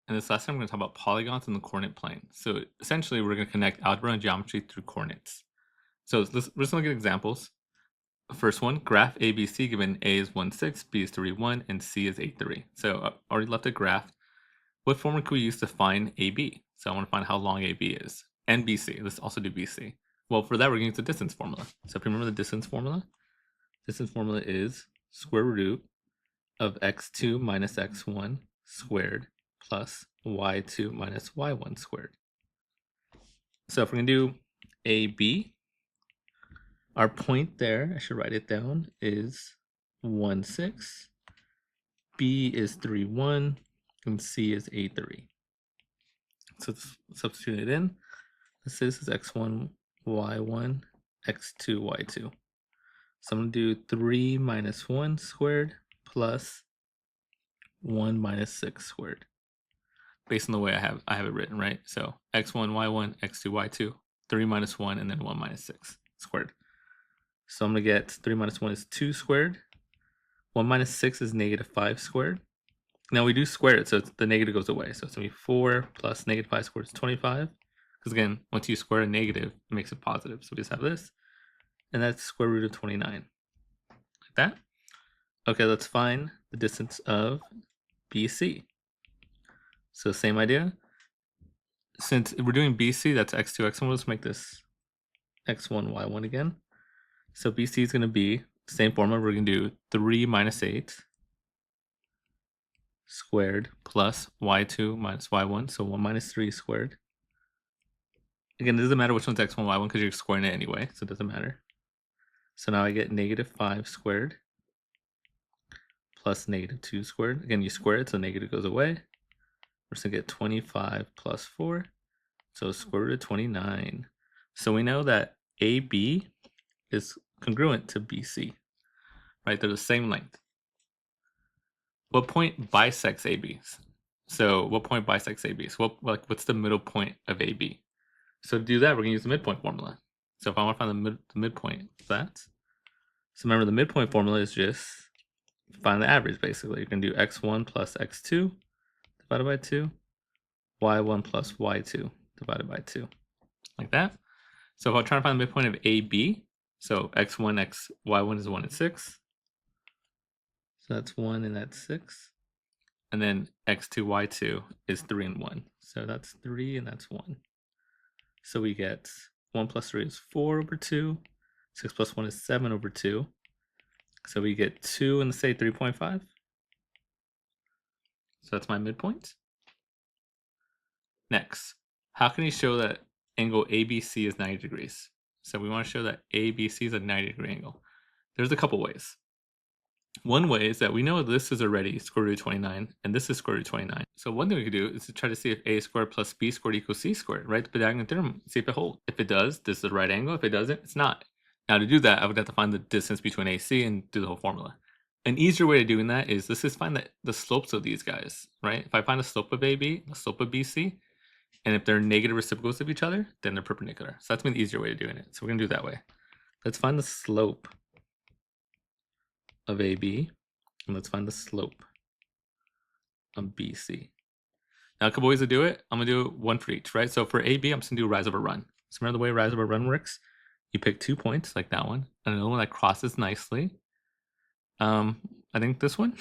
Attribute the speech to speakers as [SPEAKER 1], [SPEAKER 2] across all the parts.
[SPEAKER 1] In this lesson, I'm going to talk about polygons in the coordinate plane. So essentially, we're going to connect algebra and geometry through coordinates. So we're just going to look at examples. First one, graph ABC given A is 1, 6, B is 3, 1, and C is 8, 3. So I already left a graph. What formula could we use to find AB? So I want to find how long AB is. And BC. Let's also do BC. Well, for that, we're going to use the distance formula. So if you remember the distance formula is square root of x2 minus x1 squared plus y2 minus y1 squared. So if we're going to do AB, our point there, I should write it down, is 1, 6. B is 3, 1. And C is 8, 3. So let's substitute it in. This is x1, y1, x2, y2. So I'm going to do 3 minus 1 squared plus 1 minus 6 squared. Based on the way I have it written, right? So x1, y1, x2, y2, 3 minus 1, and then 1 minus 6 squared. So I'm going to get 3 minus 1 is 2 squared. 1 minus 6 is negative 5 squared. Now we do square it, so the negative goes away. So it's going to be 4 plus negative 5 squared is 25. Because again, once you square a negative, it makes it positive. So we just have this. And that's square root of 29. Like that. Okay, let's find the distance of BC. So same idea. Since we're doing BC, that's x2, x1. Let's make this x1, y1 again. So BC is going to be the same formula. We're going to do 3 minus 8 squared plus y2 minus y1. So 1 minus 3 squared. Again, it doesn't matter which one's x1, y1 because you're squaring it anyway. So it doesn't matter. So now I get negative 5 squared plus negative 2 squared. Again, you square it, so negative goes away. We're just going to get 25 plus 4. So square root of 29. So we know that AB is congruent to BC, right? They're the same length. What point bisects AB? So what point bisects AB? So what's the middle point of AB? So to do that, we're going to use the midpoint formula. So if I want to find the midpoint of that, so remember the midpoint formula is just find the average, basically. You can do x1 plus x2 divided by 2, y1 plus y2 divided by 2, like that. So if I'm trying to find the midpoint of AB, so x1, y1 is 1 and 6. So that's 1 and that's 6. And then x2, y2 is 3 and 1. So that's 3 and that's 1. So we get 1 plus 3 is 4 over 2. 6 plus 1 is 7 over 2. So we get 2 and say 3.5. So that's my midpoint. Next, how can you show that angle ABC is 90 degrees? So we want to show that ABC is a 90-degree angle. There's a couple ways. One way is that we know this is already square root of 29, and this is square root of 29. So one thing we could do is to try to see if a squared plus b squared equals c squared, right? The Pythagorean theorem, see if it holds. If it does, this is the right angle. If it doesn't, it's not. Now to do that, I would have to find the distance between AC and do the whole formula. An easier way of doing that is let's just find the slopes of these guys, right? If I find the slope of AB, the slope of BC, and if they're negative reciprocals of each other, then they're perpendicular. So that's been the easier way of doing it. So we're going to do it that way. Let's find the slope of AB, and let's find the slope of BC. Now, a couple ways to do it. I'm going to do one for each, right? So for AB, I'm just going to do rise over run. So remember the way rise over run works? You pick 2 points, like that one, and another one that crosses nicely. I think this one.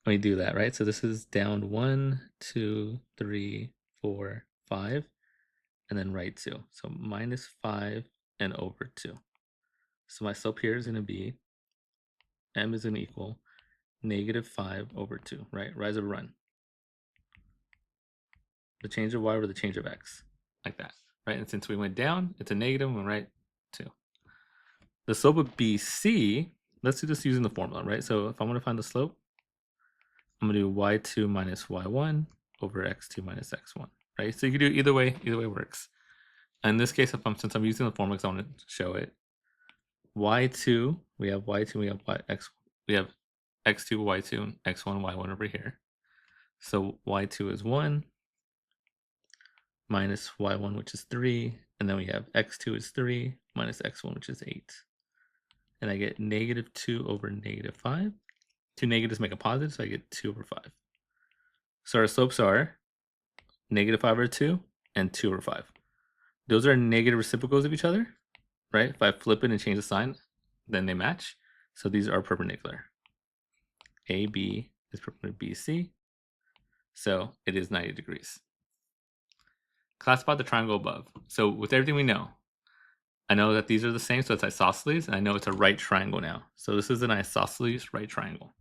[SPEAKER 1] Let me do that, right? So this is down 1, 2, 3, 4, 5, and then right 2. So minus 5 and over 2. So my slope here is going to be, m is going to equal negative 5 over 2, right? Rise over run. The change of y over the change of x, like that, right? And since we went down, it's a negative, we went right 2. The slope of BC, let's do this using the formula, right? So if I want to find the slope, I'm going to do y2 minus y1 over x2 minus x1, right? So you can do either way works. In this case, since I'm using the formula because I want to show it, y2, we have y2, we have we have x2, y2, and x1, y1 over here. So y2 is 1 minus y1, which is 3, and then we have x2 is 3 minus x1, which is 8. And I get negative 2 over negative 5. 2 negatives make a positive, so I get 2 over 5. So our slopes are -5/2 and 2/5. Those are negative reciprocals of each other, right? If I flip it and change the sign, then they match. So these are perpendicular. AB is perpendicular to BC. So it is 90 degrees. Classify the triangle above. So with everything we know, I know that these are the same, so it's isosceles, and I know it's a right triangle now. So this is an isosceles right triangle.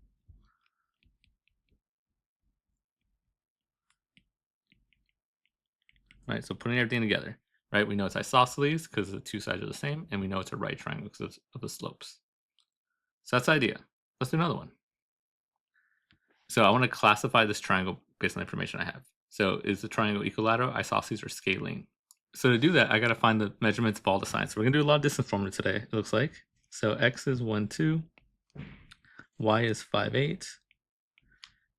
[SPEAKER 1] Right, so putting everything together, right? We know it's isosceles because the two sides are the same, and we know it's a right triangle because of the slopes. So that's the idea. Let's do another one. So I want to classify this triangle based on the information I have. So is the triangle equilateral, isosceles, or scalene? So to do that, I got to find the measurements of all the sides. So we're going to do a lot of distance formula today, it looks like. So x is 1, 2, y is 5, 8,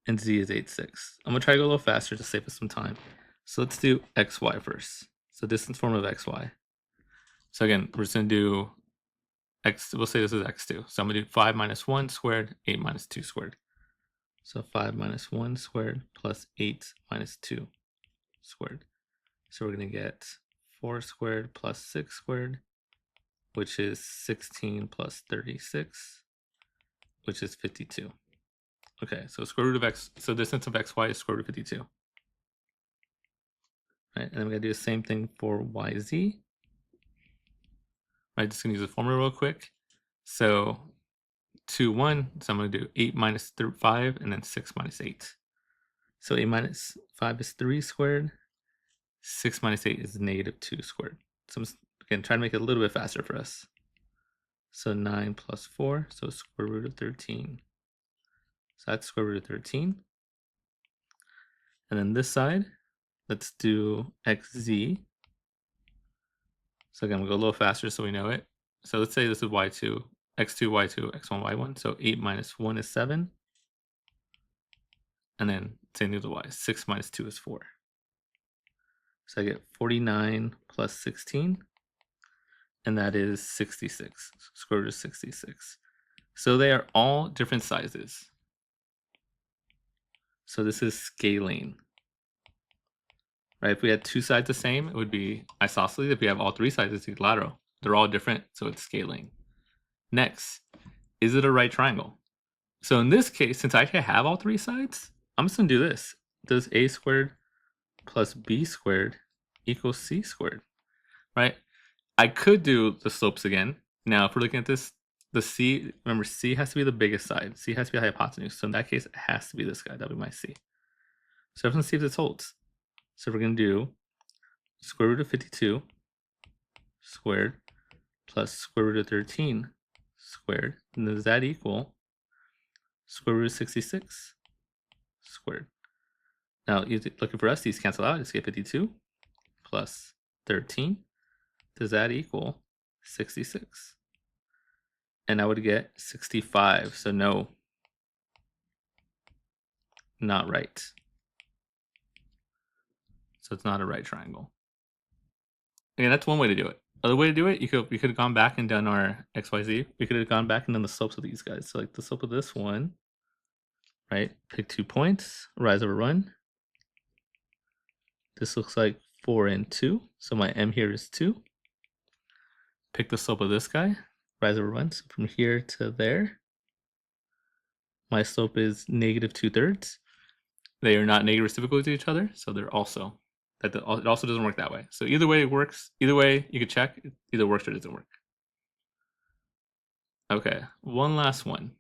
[SPEAKER 1] and z is 8, 6. I'm going to try to go a little faster to save us some time. So let's do xy first. So distance formula of xy. So again, we're just going to do x, we'll say this is x2. So I'm going to do 5 minus 1 squared, 8 minus 2 squared. So 5 minus 1 squared plus 8 minus 2 squared. So we're going to get 4 squared plus 6 squared, which is 16 plus 36, which is 52. Okay, so square root of x, so distance of xy is square root of 52. Right, and then we're going to do the same thing for yz. Right, just going to use the formula real quick. So 2, 1, so I'm going to do 8 minus 5 and then 6 minus 8. So 8 minus 5 is 3 squared. 6 minus 8 is -2 squared. So I'm again trying to make it a little bit faster for us. So 9 plus 4, so square root of 13. So that's square root of 13. And then this side, let's do xz. So again, we'll go a little faster so we know it. So let's say this is y2, x2, y2, x1, y1. So 8 minus 1 is 7. And then same thing with y. 6 minus 2 is 4. So I get 49 plus 16. And that is 66. Square root of 66. So they are all different sizes. So this is scalene. Right? If we had two sides the same, it would be isosceles. If we have all three sides, it's equilateral. They're all different, so it's scaling. Next, is it a right triangle? So in this case, since I actually have all three sides, I'm just going to do this. Does a squared plus b squared equals c squared? Right? I could do the slopes again. Now, if we're looking at this, the c, remember, c has to be the biggest side. C has to be a hypotenuse. So in that case, it has to be this guy. That'll be my c. So let's see if this holds. So we're going to do square root of 52 squared plus square root of 13 squared. And does that equal square root of 66 squared? Now, looking for us, these cancel out. Just get 52 plus 13. Does that equal 66? And I would get 65. So no, not right. So it's not a right triangle. Again, that's one way to do it. Other way to do it, we could have gone back and done our XYZ. We could have gone back and done the slopes of these guys. So like the slope of this one, right? Pick 2 points, rise over run. This looks like 4 and 2. So my M here is 2. Pick the slope of this guy, rise over run. So from here to there, my slope is -2/3. They are not negative reciprocal to each other, so they're also, it also doesn't work that way. So either way it works. Either way you could check. It either works or doesn't work. Okay, one last one.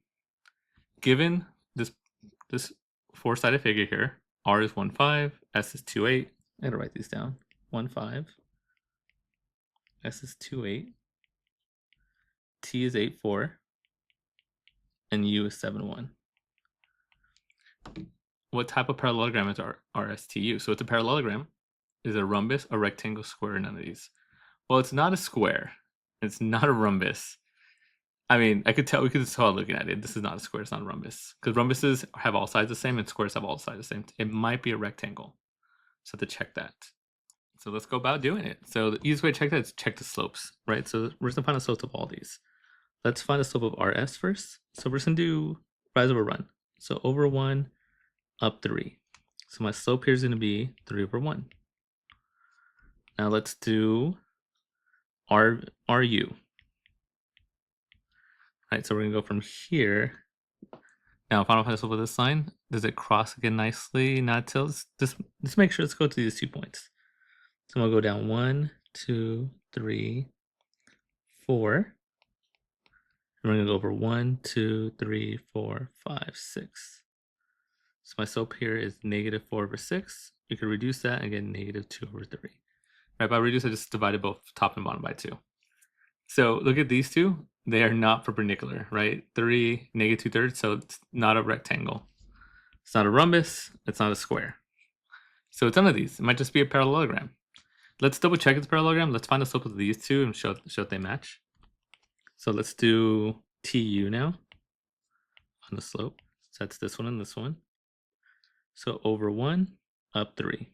[SPEAKER 1] Given this four-sided figure here, R is 1, 5, S is 2, 8. I gotta write these down. 1, 5. S is 2, 8. T is 8, 4. And U is 7, 1. What type of parallelogram is RSTU? So it's a parallelogram. Is it a rhombus, a rectangle, square, none of these? Well, it's not a square. It's not a rhombus. I mean, we could tell looking at it. This is not a square, it's not a rhombus. Because rhombuses have all sides the same and squares have all sides the same. It might be a rectangle. So to check that. So let's go about doing it. So the easiest way to check that is check the slopes, right? So we're just gonna find the slopes of all these. Let's find the slope of RS first. So we're just gonna do rise over run. So over 1, up 3. So my slope here is going to be 3 over 1. Now let's do RU. Right, so we're going to go from here. Now, if I don't find the slope of this line, does it cross again nicely? Not till. Let's make sure. Let's go to these 2 points. So I'm going to go down 1, 2, 3, 4. And we're going to go over 1, 2, 3, 4, 5, 6. So my slope here is negative 4 over 6. You could reduce that and get negative 2 over 3. Right, by reduce, I just divided both top and bottom by 2. So look at these two. They are not perpendicular, right? 3, negative 2/3, so it's not a rectangle. It's not a rhombus. It's not a square. So it's none of these. It might just be a parallelogram. Let's double check it's a parallelogram. Let's find the slope of these two and show if they match. So let's do TU now on the slope. So that's this one and this one. So over 1, up 3.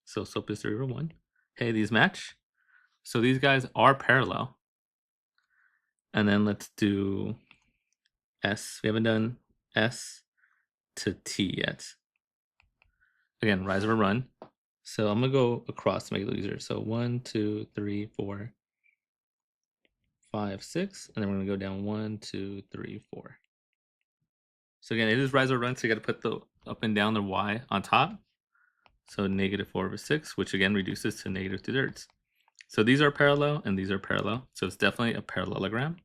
[SPEAKER 1] So slope is 3 over 1. Hey, these match. So these guys are parallel. And then let's do S. We haven't done S to T yet. Again, rise over run. So I'm going to go across to make it easier. So 1, 2, 3, 4, 5, 6. And then we're going to go down 1, 2, 3, 4. So again, it is rise over run. So you got to put the up and down the Y on top. So negative 4 over 6, which again reduces to negative 2/3. So these are parallel and these are parallel. So it's definitely a parallelogram.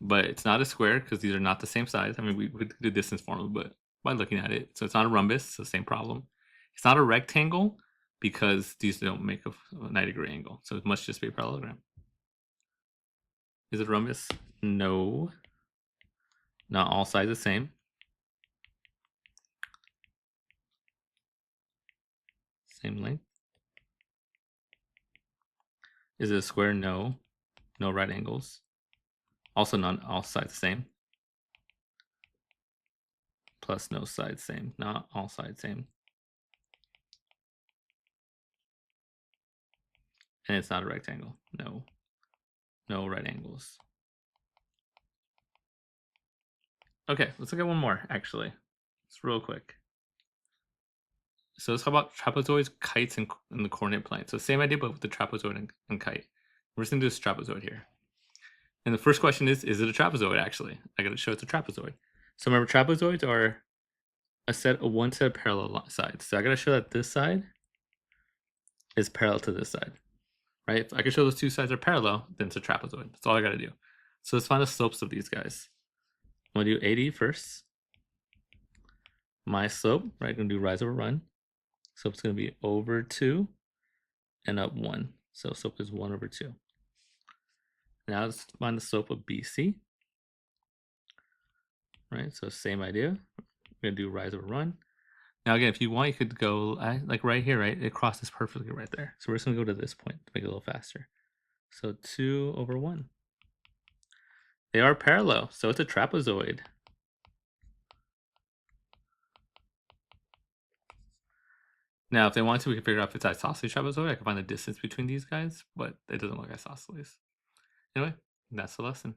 [SPEAKER 1] But it's not a square because these are not the same size. I mean, we could do distance formula, but by looking at it, so it's not a rhombus. It's the same problem. It's not a rectangle because these don't make a 90-degree angle. So it must just be a parallelogram. Is it a rhombus? No. Not all sides the same. Same length. Is it a square? No. No right angles. Also not all sides the same. Plus no sides same. Not all sides same. And it's not a rectangle. No. No right angles. Okay, let's look at one more, actually. It's real quick. So let's talk about trapezoids, kites, and the coordinate plane. So same idea, but with the trapezoid and kite. We're just going to do this trapezoid here. And the first question is it a trapezoid, actually? I got to show it's a trapezoid. So remember, trapezoids are one set of parallel sides. So I got to show that this side is parallel to this side, right? If I can show those two sides are parallel, then it's a trapezoid. That's all I got to do. So let's find the slopes of these guys. I'm going to do AD first. My slope, right? I'm going to do rise over run. So it's going to be over 2 and up 1. So slope is 1 over 2. Now let's find the slope of BC. Right, so same idea. We're going to do rise over run. Now again, if you want, you could go like right here, right? It crosses perfectly right there. So we're just going to go to this point to make it a little faster. So 2 over 1. They are parallel, so it's a trapezoid. Now, if they want to, we can figure out if it's isosceles trapezoid. I can find the distance between these guys, but it doesn't look isosceles. Anyway, that's the lesson.